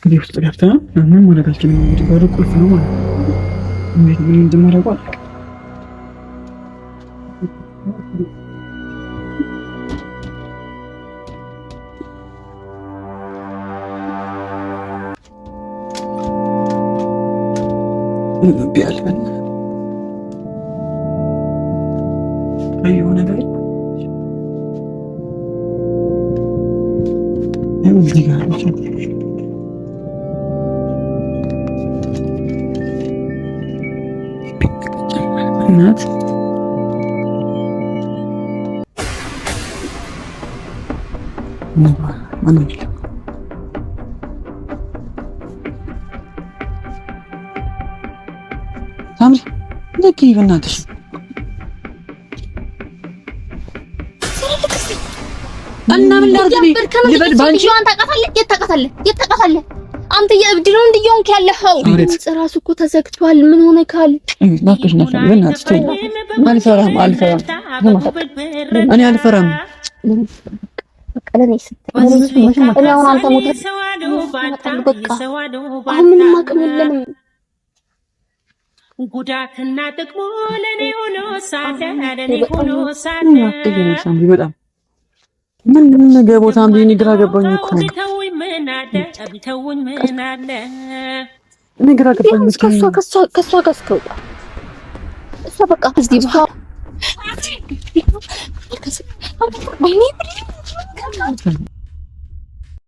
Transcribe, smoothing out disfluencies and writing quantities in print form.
እዚህ ውስጥ ገብተህ ምን ማድረጋችን ነው? እንግዲህ በሩ ቁልፍ ነው ማለት ነው። ምን እንደማደርገው አላውቅም። ቢያልፈን አየሁ ነገር እዚህ ጋር እናት ማን ነው? ሳምሪ ለኪ በእናትሽ እና ምን ላድርግ? ልበል ባንቺ ታውቃታለህ? አንተ የእብድ ነው እንደየሆንክ ያለኸው። ራሱ እኮ ተዘግቷል። ምን ሆነ ካል ናፍቀሽ በእናትሽ ተይ። አልፈራም። እኔ አልፈራም። ቀለኔ እኔ አሁን አንተ ሞተ በቃ አሁን ምንም አቅም የለንም። ጉዳትና ጥቅሙ ለኔ ሆኖ ሳለ በጣም ምን ነገር ቦታም ቢኒ ግራ ገባኝ እኮ እኔ ግራ ገባኝ። ከሷ ጋር እስከውጣ እሷ በቃ እዚህ በኋላ